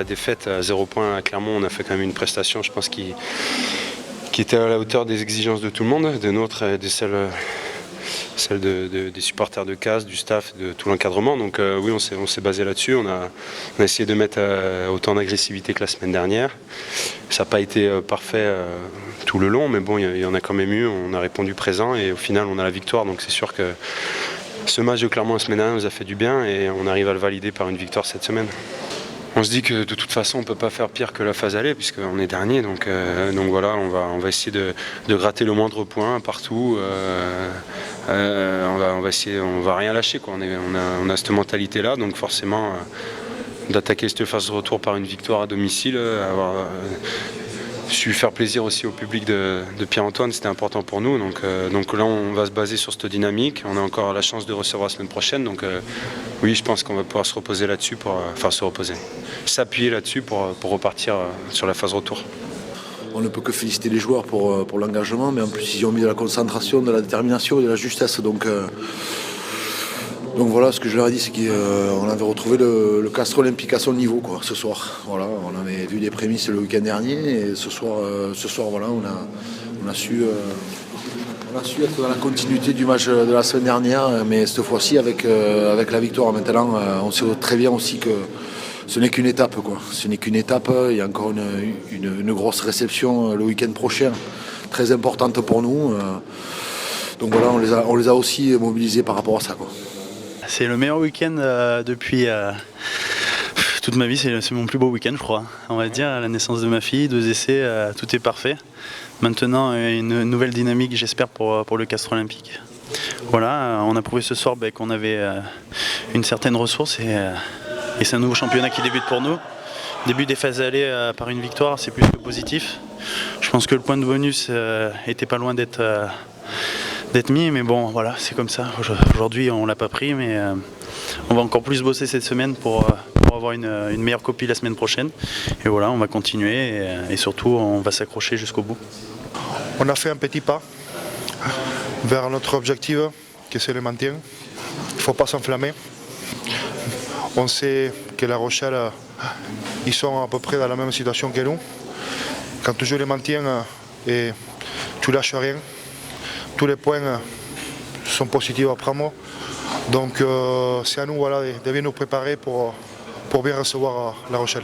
défaite à 0 points à Clermont, on a fait quand même une prestation, je pense, qui était à la hauteur des exigences de tout le monde, des nôtres et de celles des supporters de CAS, du staff, de tout l'encadrement. Donc oui, on s'est basé là-dessus. On a essayé de mettre autant d'agressivité que la semaine dernière. Ça n'a pas été parfait tout le long, mais bon, il y en a quand même eu. On a répondu présent et au final, on a la victoire. Donc c'est sûr que ce match de Clermont la semaine dernière nous a fait du bien et on arrive à le valider par une victoire cette semaine. On se dit que de toute façon on ne peut pas faire pire que la phase aller puisqu'on est dernier, donc voilà, on va essayer de gratter le moindre point partout. On va essayer, on va rien lâcher quoi. On a cette mentalité là, donc forcément d'attaquer cette phase de retour par une victoire à domicile, avoir su faire plaisir aussi au public de Pierre-Antoine, c'était important pour nous. Donc là, on va se baser sur cette dynamique. On a encore la chance de recevoir la semaine prochaine. Donc oui, je pense qu'on va pouvoir se reposer là-dessus, s'appuyer là-dessus pour repartir sur la phase retour. On ne peut que féliciter les joueurs pour l'engagement, mais en plus ils ont mis de la concentration, de la détermination et de la justesse. Donc voilà, ce que je leur ai dit, c'est qu'on avait retrouvé le Castres Olympique à son niveau quoi, ce soir. Voilà, on avait vu des prémices le week-end dernier et ce soir voilà, on a su être dans la continuité du match de la semaine dernière, mais cette fois-ci avec la victoire. Maintenant, on sait très bien aussi que ce n'est qu'une étape, quoi. Ce n'est qu'une étape. Il y a encore une grosse réception le week-end prochain, très importante pour nous. Donc voilà, on les a aussi mobilisés par rapport à ça, quoi. C'est le meilleur week-end depuis toute ma vie, c'est mon plus beau week-end je crois. On va dire, la naissance de ma fille, 2 essais, tout est parfait. Maintenant une nouvelle dynamique j'espère pour le Castres Olympique. Voilà, on a prouvé ce soir qu'on avait une certaine ressource et c'est un nouveau championnat qui débute pour nous. Début des phases allées par une victoire, c'est plus que positif. Je pense que le point de bonus était pas loin d'être mis, mais bon voilà, c'est comme ça. Aujourd'hui on l'a pas pris, mais on va encore plus bosser cette semaine pour avoir une meilleure copie la semaine prochaine. Et voilà, on va continuer et surtout on va s'accrocher jusqu'au bout. On a fait un petit pas vers notre objectif, que c'est le maintien. Il ne faut pas s'enflammer. On sait que La Rochelle, ils sont à peu près dans la même situation que nous. Quand tu joues le maintien et tu lâches rien, tous les points sont positifs à prendre. Donc c'est à nous de bien nous préparer pour bien recevoir La Rochelle.